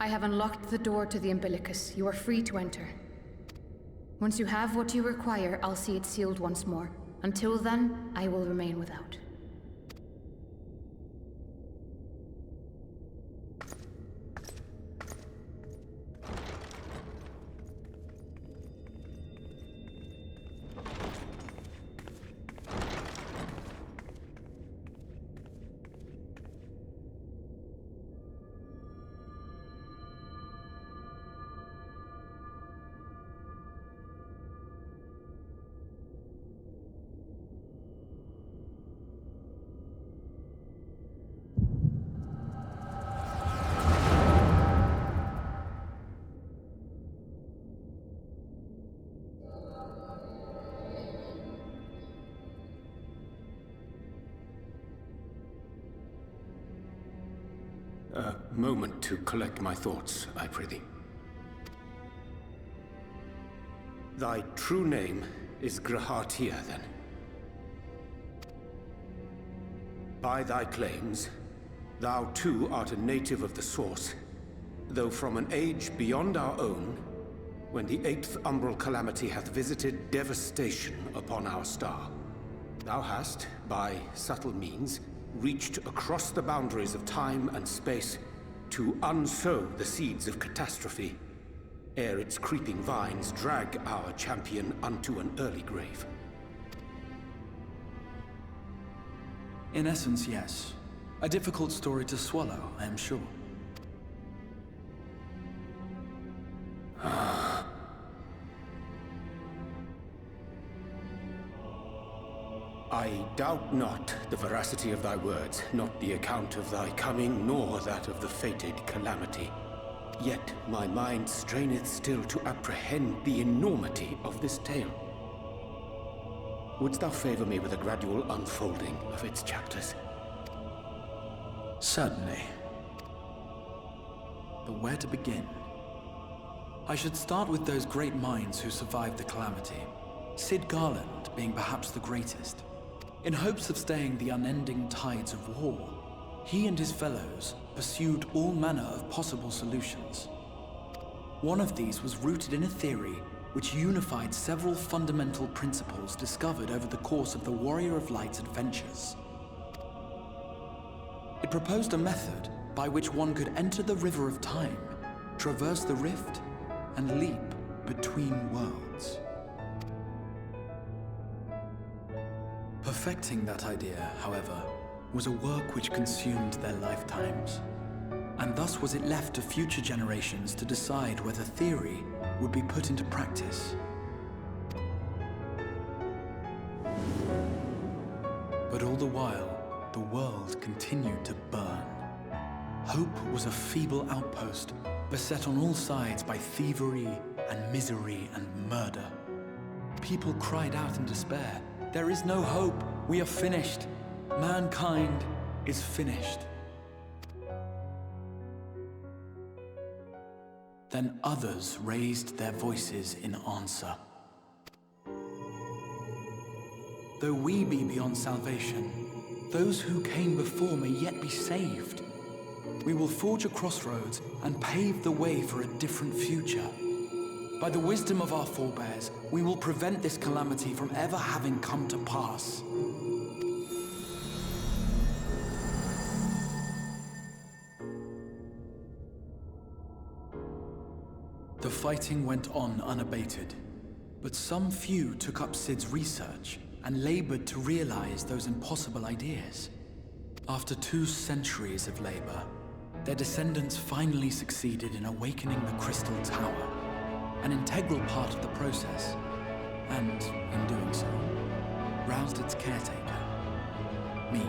I have unlocked the door to the umbilicus. You are free to enter. Once you have what you require, I'll see it sealed once more. Until then, I will remain without. A moment to collect my thoughts, I prithee. Thy true name is Grahatia, then? By thy claims, thou too art a native of the Source, though from an age beyond our own, when the 8th umbral calamity hath visited devastation upon our star. Thou hast, by subtle means, reached across the boundaries of time and space to unsow the seeds of catastrophe, ere its creeping vines drag our champion unto an early grave. In essence, yes. A difficult story to swallow, I am sure. I doubt not the veracity of thy words, not the account of thy coming, nor that of the fated calamity. Yet my mind straineth still to apprehend the enormity of this tale. Wouldst thou favor me with a gradual unfolding of its chapters? Certainly. But where to begin? I should start with those great minds who survived the calamity. Sid Garland being perhaps the greatest. In hopes of staying the unending tides of war, he and his fellows pursued all manner of possible solutions. One of these was rooted in a theory which unified several fundamental principles discovered over the course of the Warrior of Light's adventures. It proposed a method by which one could enter the River of Time, traverse the rift, and leap between worlds. Perfecting that idea, however, was a work which consumed their lifetimes. And thus was it left to future generations to decide whether theory would be put into practice. But all the while, the world continued to burn. Hope was a feeble outpost, beset on all sides by thievery and misery and murder. People cried out in despair. There is no hope. We are finished. Mankind is finished. Then others raised their voices in answer. Though we be beyond salvation, those who came before may yet be saved. We will forge a crossroads and pave the way for a different future. By the wisdom of our forebears, we will prevent this calamity from ever having come to pass. The fighting went on unabated, but some few took up Sid's research and labored to realize those impossible ideas. After 2 centuries of labor, their descendants finally succeeded in awakening the Crystal Tower, an integral part of the process, and, in doing so, roused its caretaker, me.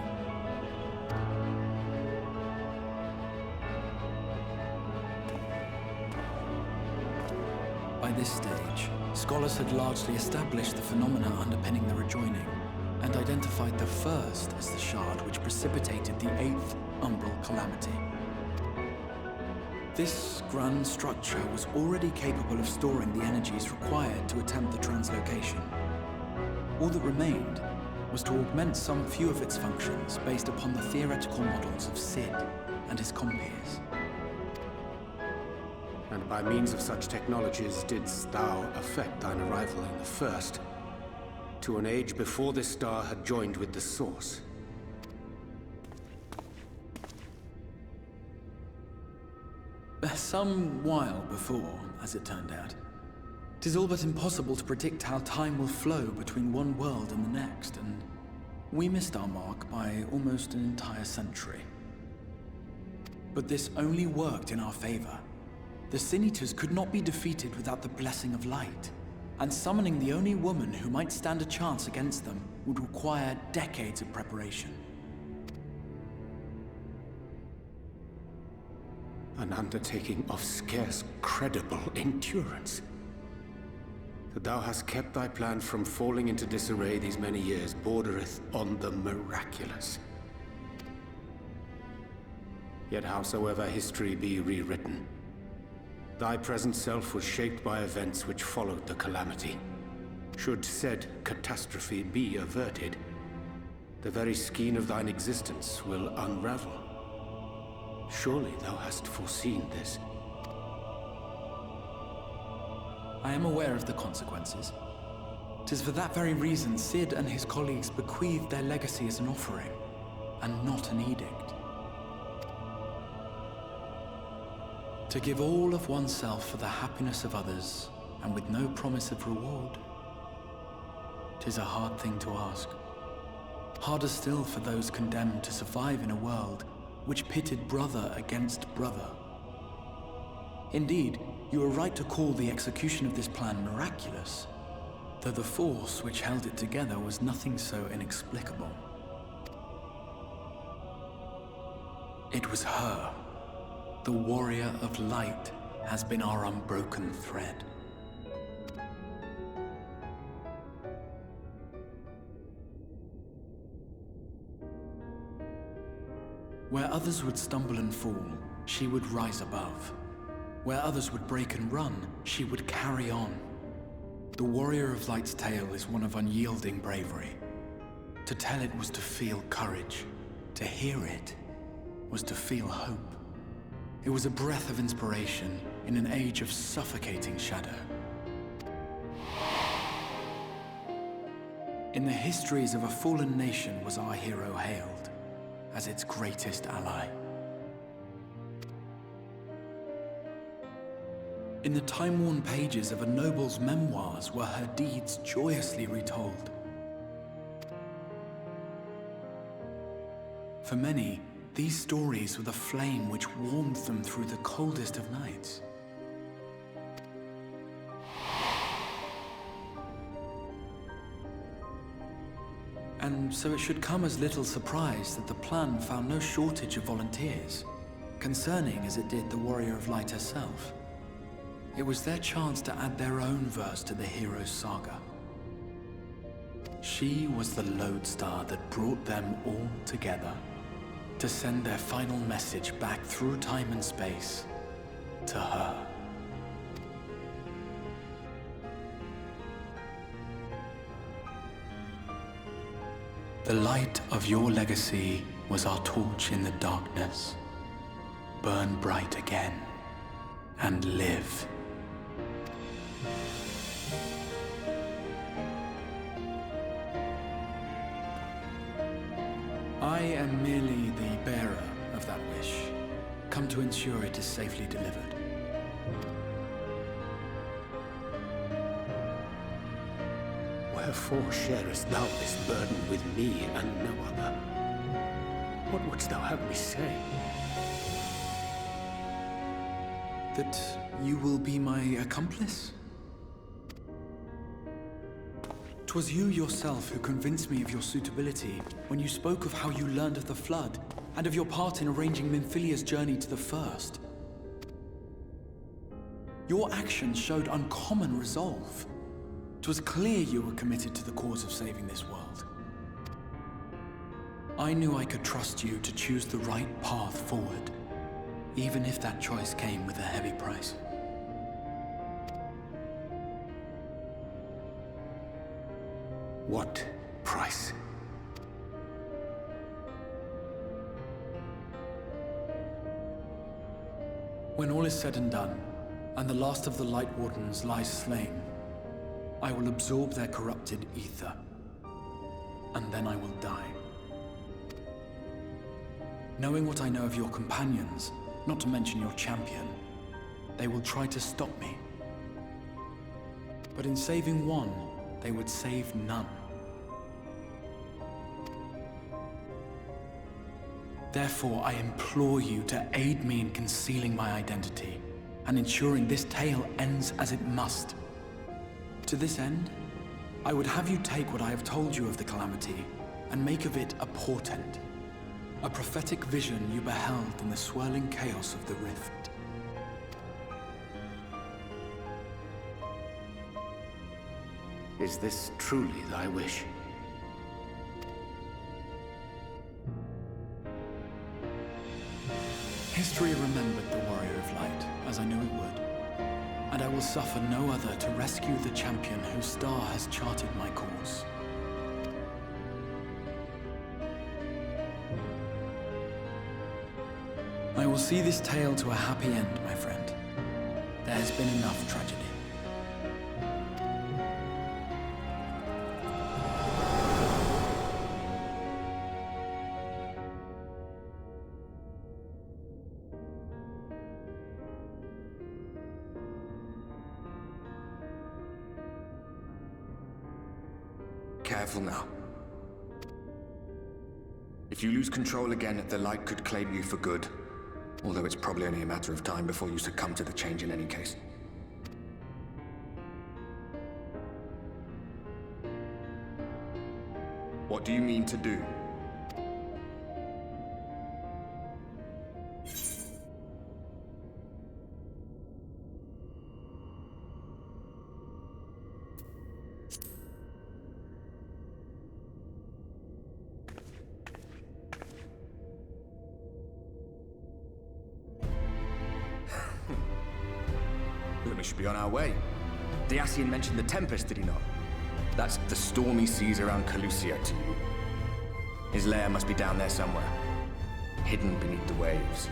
By this stage, scholars had largely established the phenomena underpinning the rejoining, and identified the first as the shard which precipitated the 8th umbral calamity. This grand structure was already capable of storing the energies required to attempt the translocation. All that remained was to augment some few of its functions based upon the theoretical models of Sid and his compeers. And by means of such technologies didst thou effect thine arrival in the first, to an age before this star had joined with the Source. Some while before, as it turned out. 'Tis all but impossible to predict how time will flow between one world and the next, and we missed our mark by almost an entire century. But this only worked in our favor. The Sin Eaters could not be defeated without the blessing of light, and summoning the only woman who might stand a chance against them would require decades of preparation. An undertaking of scarce credible endurance. That thou hast kept thy plan from falling into disarray these many years bordereth on the miraculous. Yet howsoever history be rewritten, thy present self was shaped by events which followed the calamity. Should said catastrophe be averted, the very skein of thine existence will unravel. Surely thou hast foreseen this. I am aware of the consequences. 'Tis for that very reason Sid and his colleagues bequeathed their legacy as an offering, and not an edict. To give all of oneself for the happiness of others, and with no promise of reward. 'Tis a hard thing to ask. Harder still for those condemned to survive in a world which pitted brother against brother. Indeed, you are right to call the execution of this plan miraculous, though the force which held it together was nothing so inexplicable. It was her. The warrior of light has been our unbroken thread. Where others would stumble and fall, she would rise above. Where others would break and run, she would carry on. The warrior of light's tale is one of unyielding bravery. To tell it was to feel courage. To hear it was to feel hope. It was a breath of inspiration in an age of suffocating shadow. In the histories of a fallen nation was our hero hailed as its greatest ally. In the time-worn pages of a noble's memoirs were her deeds joyously retold. For many, these stories were the flame which warmed them through the coldest of nights. And so it should come as little surprise that the plan found no shortage of volunteers, concerning as it did the Warrior of Light herself. It was their chance to add their own verse to the hero's saga. She was the lodestar that brought them all together, to send their final message back through time and space to her. The light of your legacy was our torch in the darkness. Burn bright again and live. I am merely the bearer of that wish, come to ensure it is safely delivered. Wherefore sharest thou this burden with me and no other? What wouldst thou have me say? That you will be my accomplice? 'Twas you yourself who convinced me of your suitability when you spoke of how you learned of the Flood and of your part in arranging Minfilia's journey to the First. Your actions showed uncommon resolve. 'Twas clear you were committed to the cause of saving this world. I knew I could trust you to choose the right path forward, even if that choice came with a heavy price. What price? When all is said and done, and the last of the Light Wardens lies slain, I will absorb their corrupted ether, and then I will die. Knowing what I know of your companions, not to mention your champion, they will try to stop me. But in saving one, they would save none. Therefore, I implore you to aid me in concealing my identity, and ensuring this tale ends as it must. To this end, I would have you take what I have told you of the Calamity, and make of it a portent. A prophetic vision you beheld in the swirling chaos of the Rift. Is this truly thy wish? History remembered the Warrior of Light, as I knew it would. And I will suffer no other to rescue the champion whose star has charted my course. I will see this tale to a happy end, my friend. There has been enough tragedy. Careful now. If you lose control again, the Light could claim you for good. Although it's probably only a matter of time before you succumb to the change in any case. What do you mean to do? We should be on our way. The Ascian mentioned the Tempest, did he not? That's the stormy seas around Calusia to you. His lair must be down there somewhere, hidden beneath the waves.